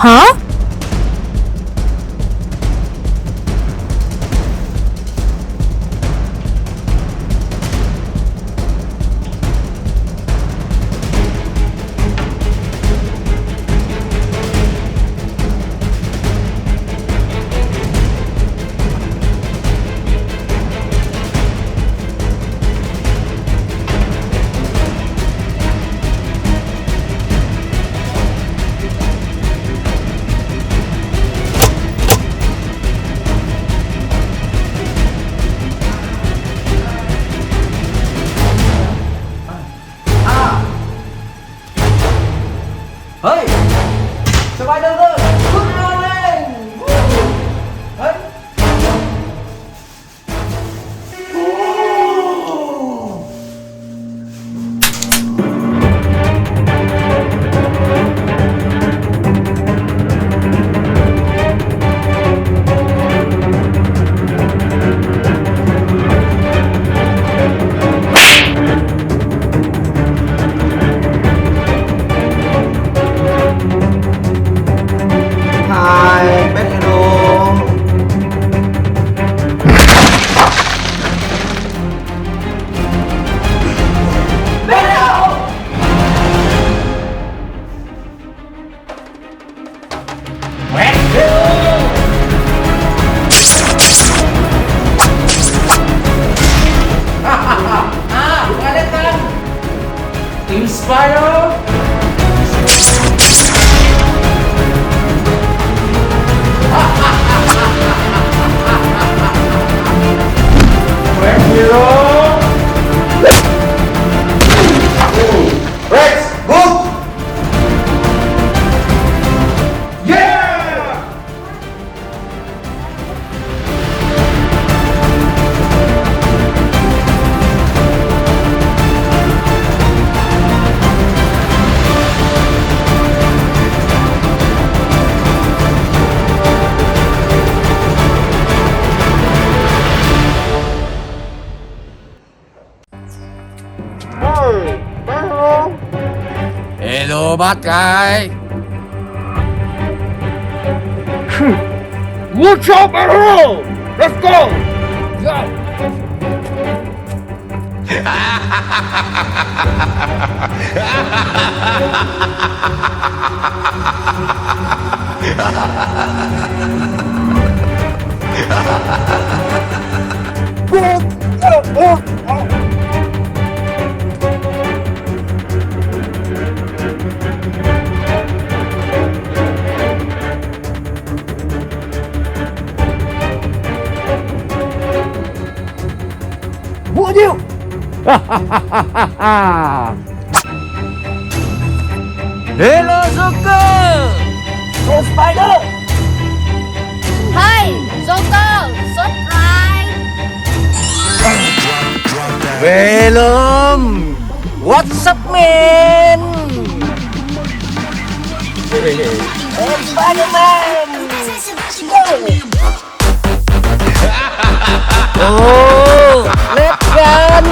ฮะเฮ้ยสบายเด้อคุณนอนเลยเฮ้ยInspire Red Hero Rex Book Yeah เฮโลบัดไก Watch out, arrow! Let's go! Go! What you? Hello Joker! Go Spider! เฮ้ยโจ๊กเกอร์ซดไพรส์ Venom! What's up man? Hey Spider-Man! Go! Oh! Let's run!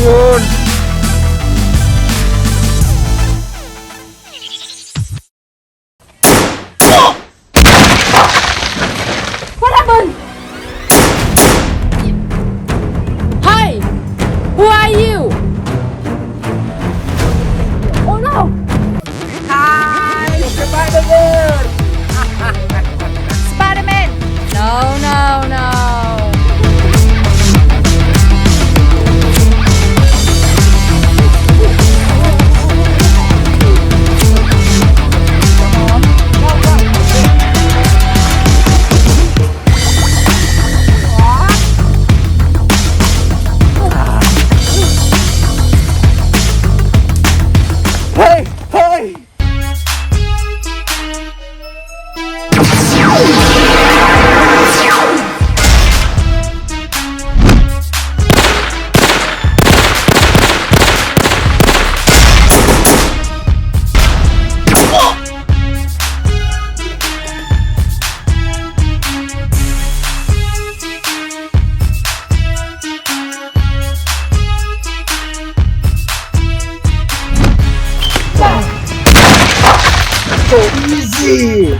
yun. What happened? Hi! Who are you? Oh no! Hi, Spider-Man! Spider-Man! No, no, no. Hey! Hey! So easy.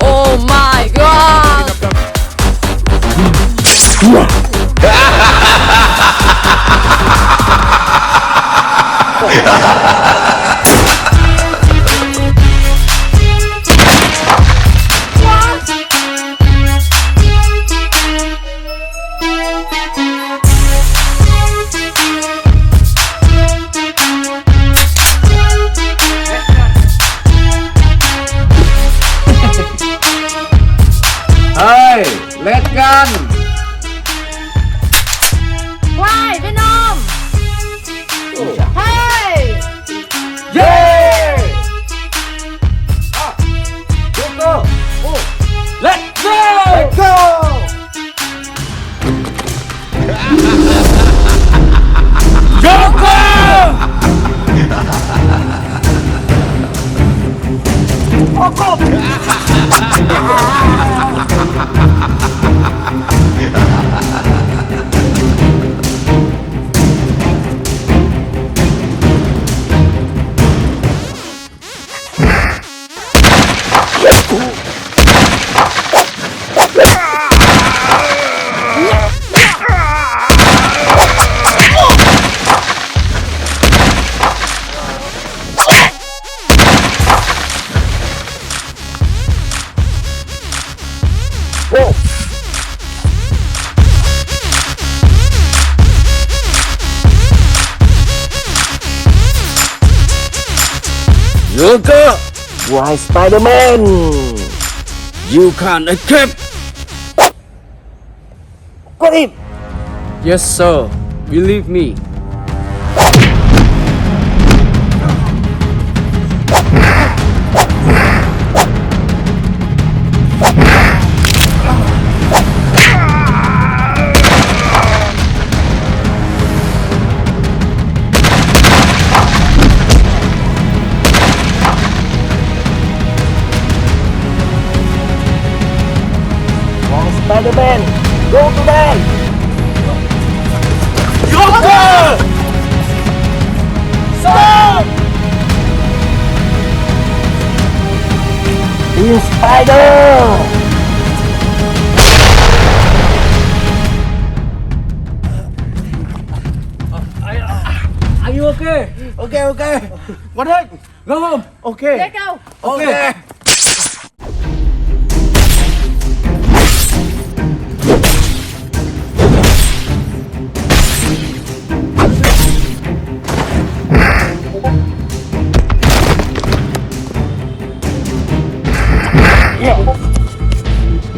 Oh my god! Hey! Let gun! Why, Venom? Hey! Yeah! Joker! Oh! Let's go! Let's go! Joker, Why, Spider-Man? you can't escape. Got him. Yes, sir. Believe me. Okay. What heck? Go home. Okay. Let go. Okay.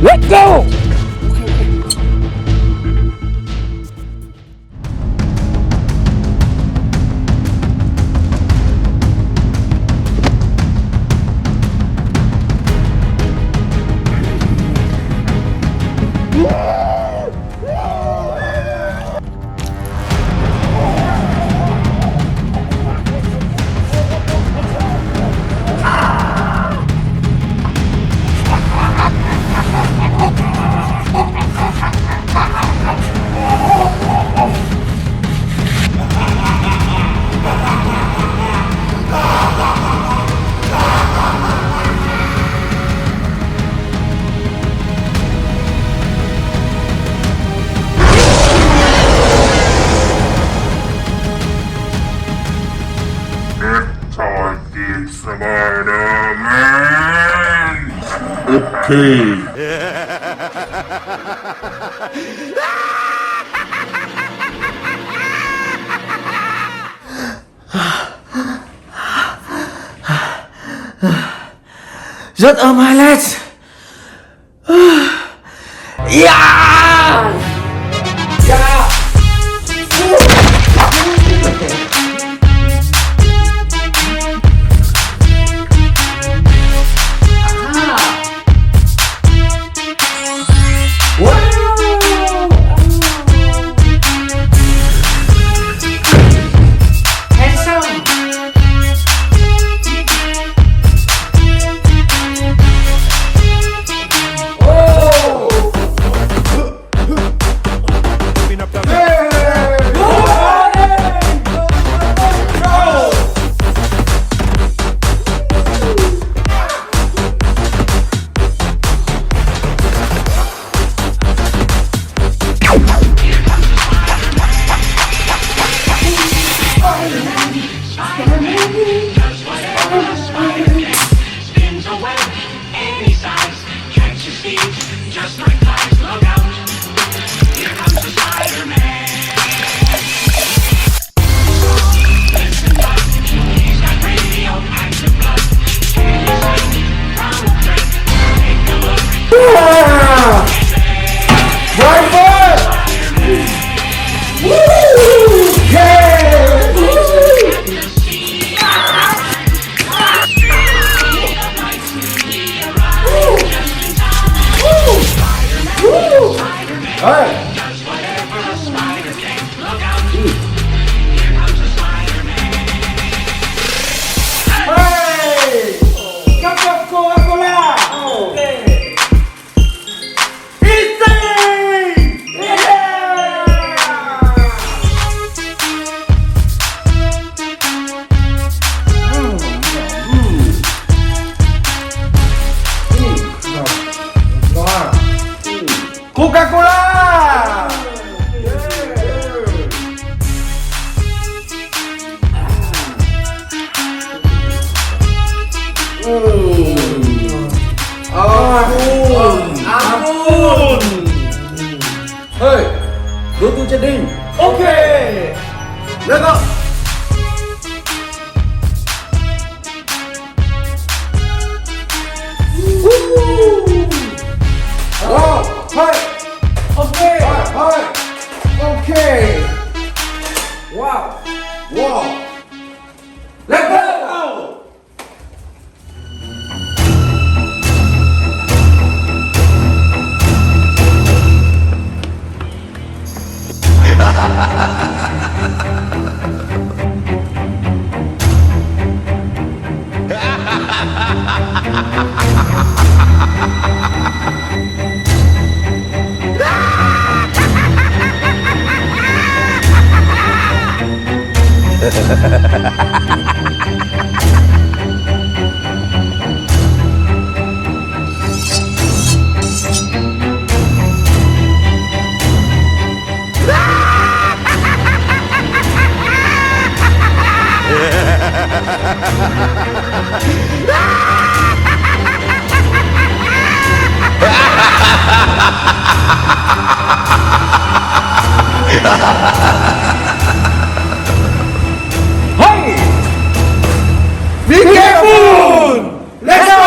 Let go. Target Spider-Man! Okay. Rất ấm highlight. Yeah. Coca-Cola! Ampun! Hei, go to Jeding. Okay. Let's go. Oh, hey. Okay. Hey. Okay. Wow. Let's go. Hey! Be careful! Let's go!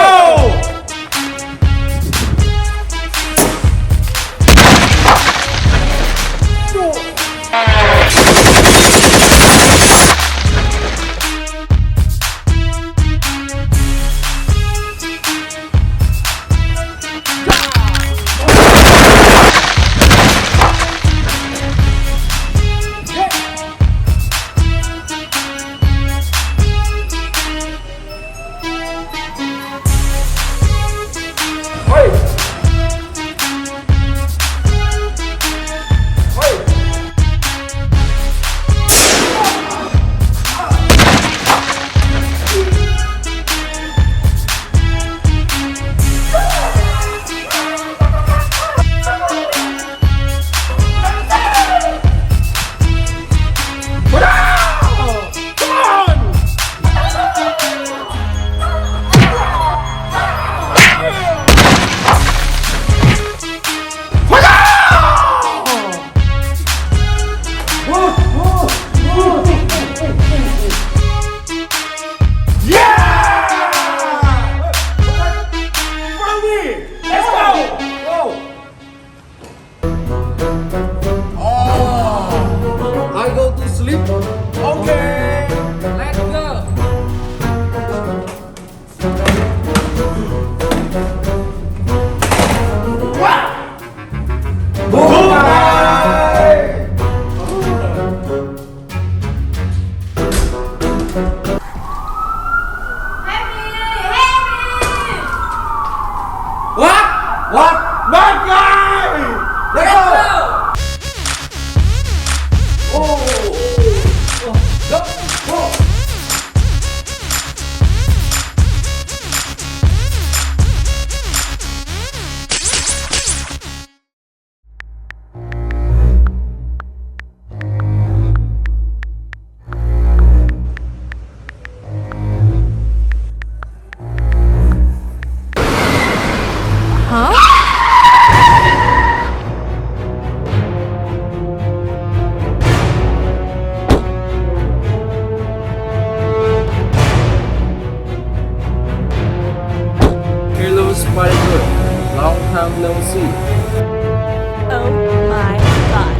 I go to sleep. Okay. Let's go. Bye. What? What? Bad guy! Let's go! Oh! Go! Go! Hello, Spider. Long time no see. Oh my god.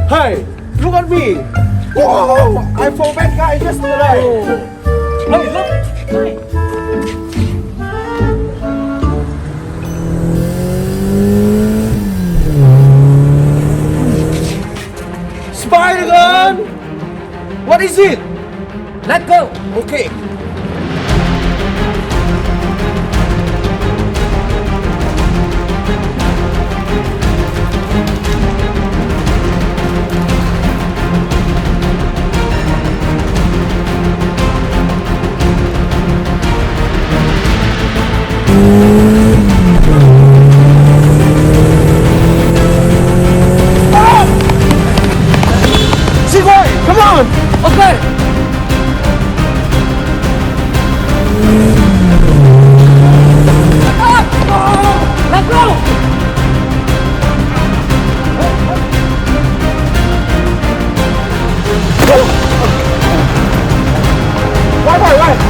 Hey, look at me. Whoa, I fought bad guy yesterday. Hey, look! Spider-Man! What is it? Let's go! Okay. Come on! Okay! Let's go!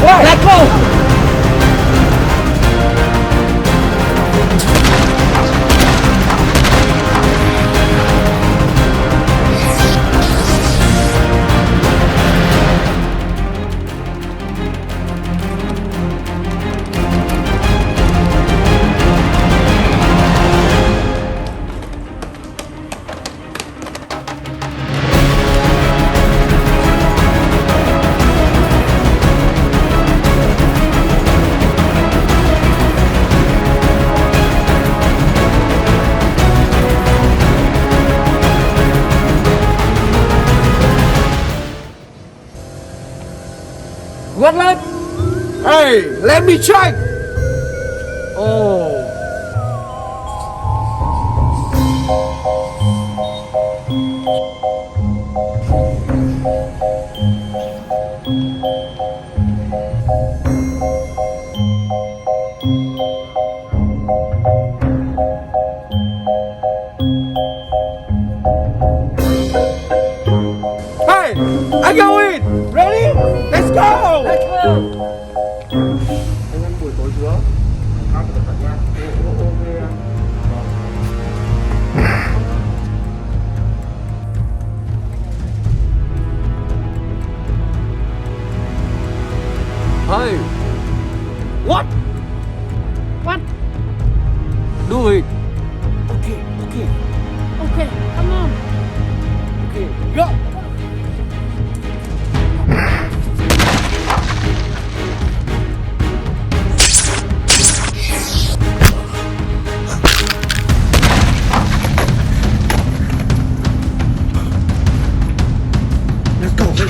Why? Let's go! Good luck! Hey, let me check. Oh.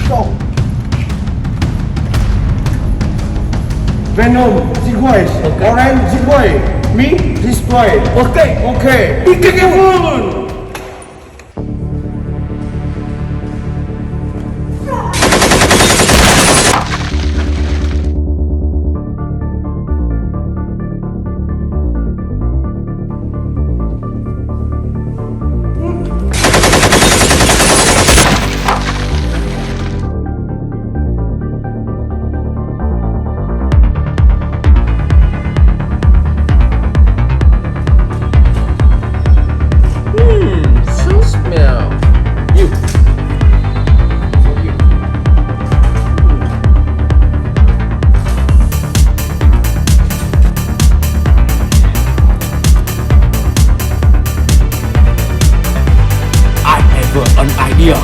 go. Venom, this way. Orange, this way. Me, this way. Okay. Okay. Be careful. So smell. You. For you. I have an idea.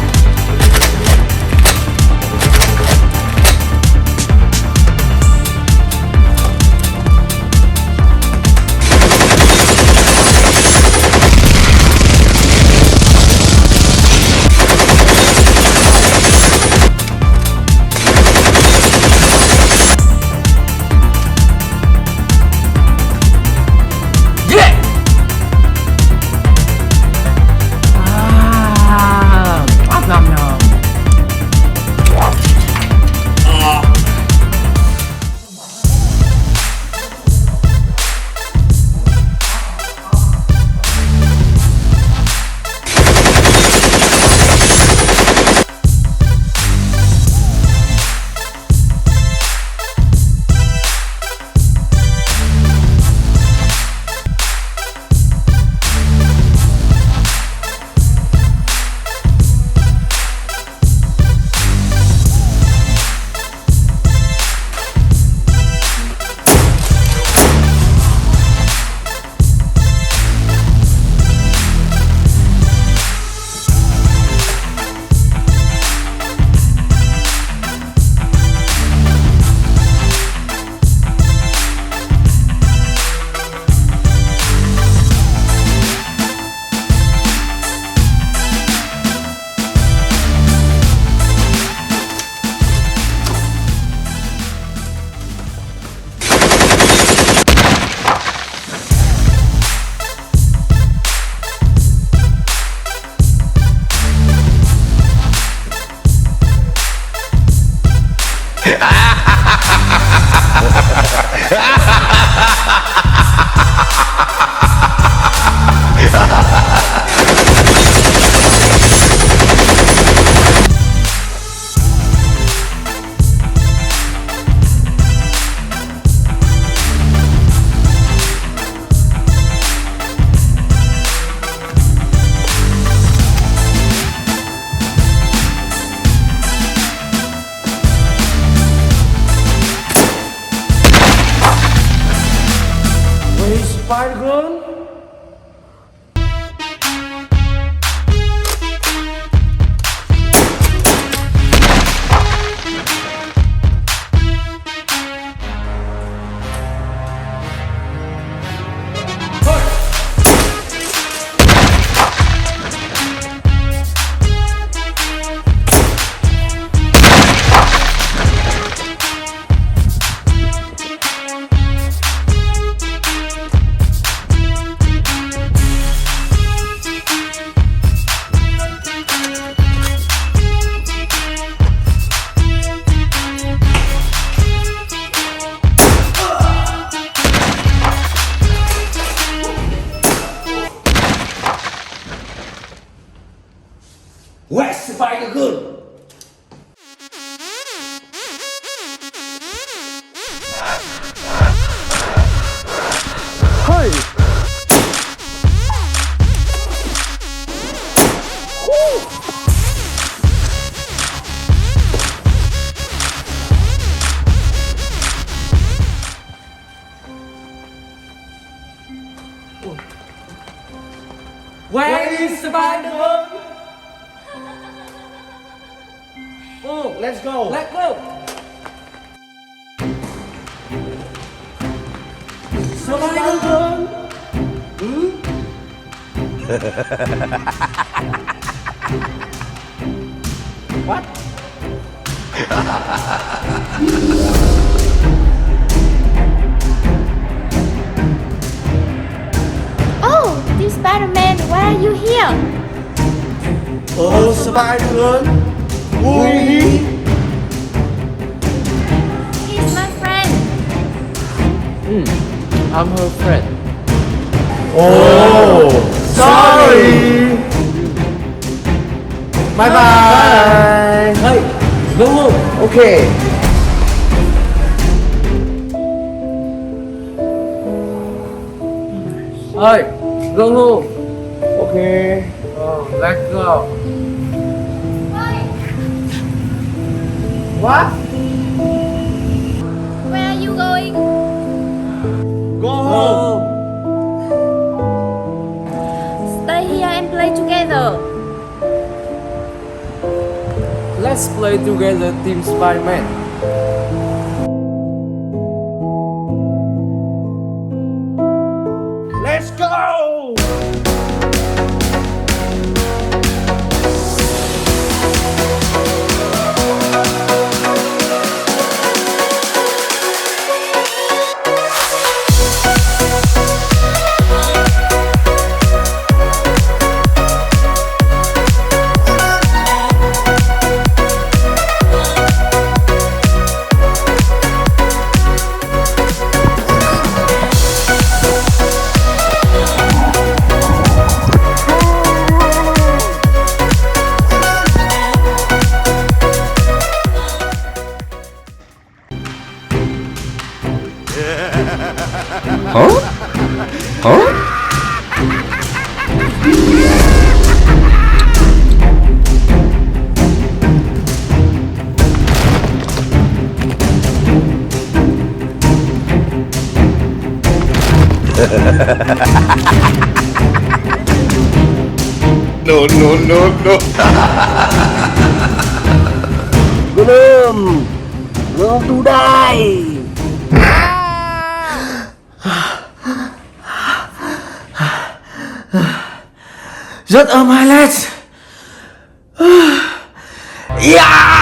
Spider gun. Where's Spider Girl? Where is Spider Girl? Oh, let's go. Let's go. Spider gun. What? Oh, this Spider-Man, why are you here? สบายเดือนอุ้ย He's my friend. I'm her friend. โอ้ sorry บายบาย เฮ้ยลุง โอเค เฮ้ยลุง โอเค let's go what Where are you going? go home Stay here and play together. let's play together Team Spider-Man. let's go No, no, no, no. เริ่มดูได้ Shut up my lads yeah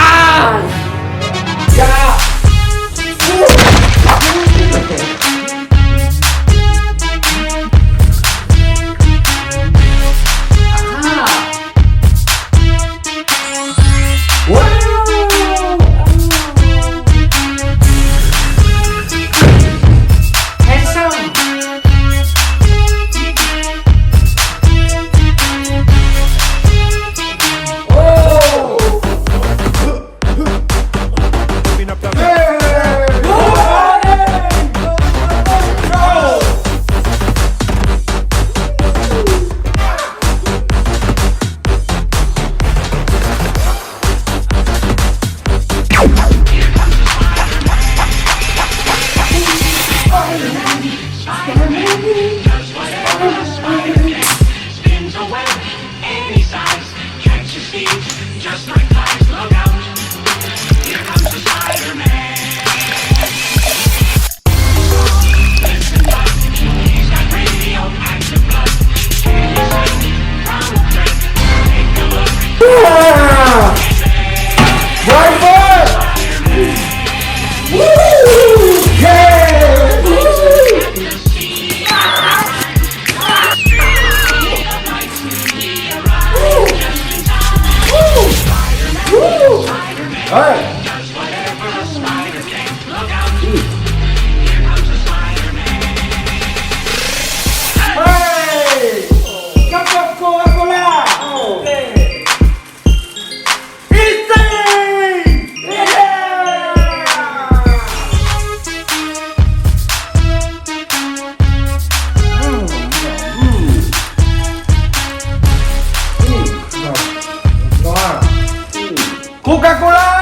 Coca-Cola!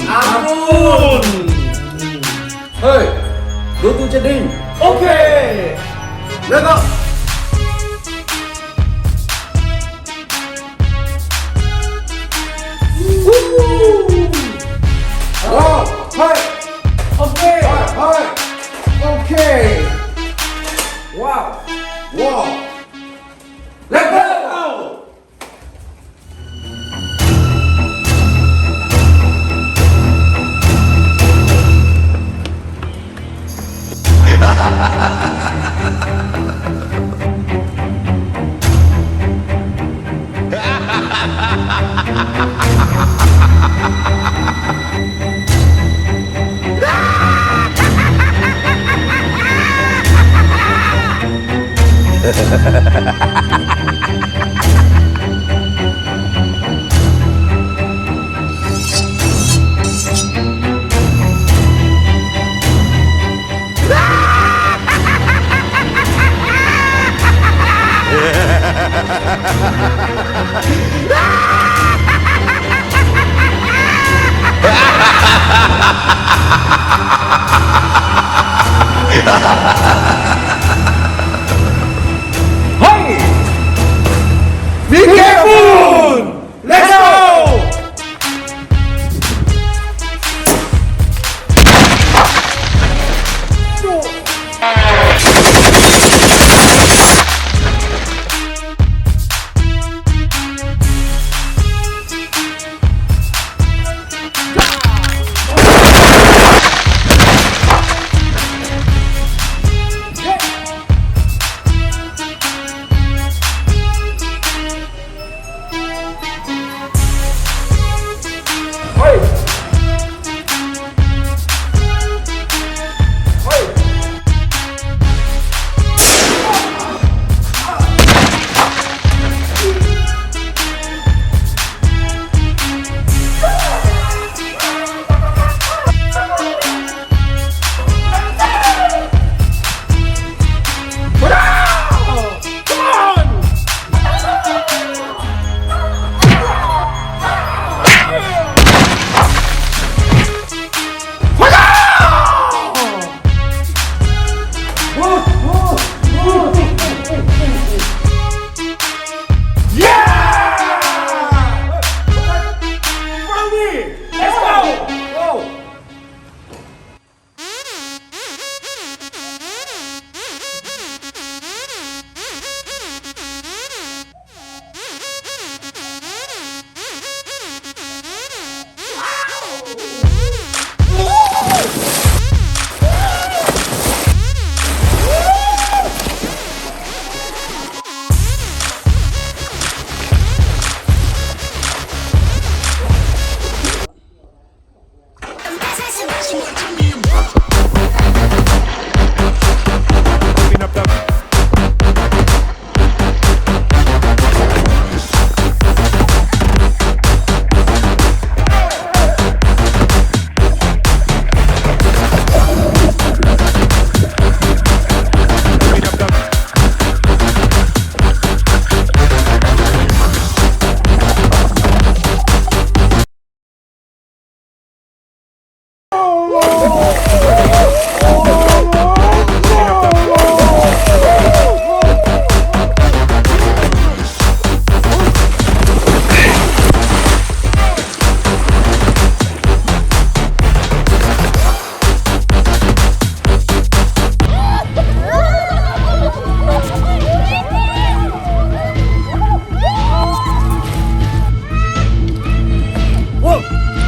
Ampun! Hey, go to Jadin. Okay! Let's go! Oh, hey! Okay! Wow. Wow. Let's go. Hey! Be careful! Let's go!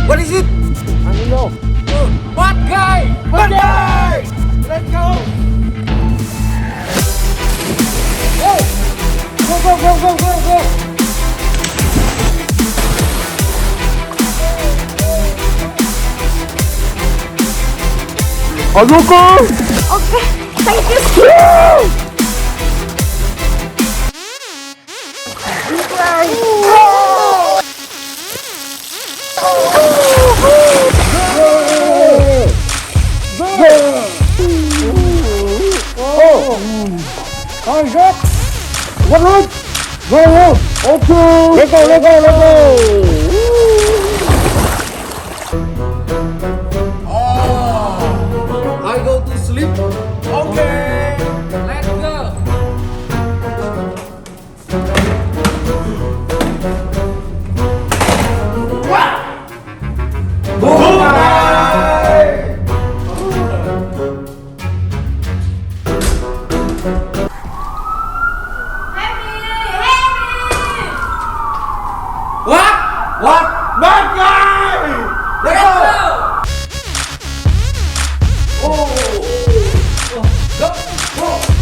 What is it? I don't know. Bad guy! Bad guy! Let's go! Go! Are you okay? Okay, thank you. Oh, is that? What road? Go! Okay! Let's go! I go to sleep. Okay. Let's go. Bye. Whoa.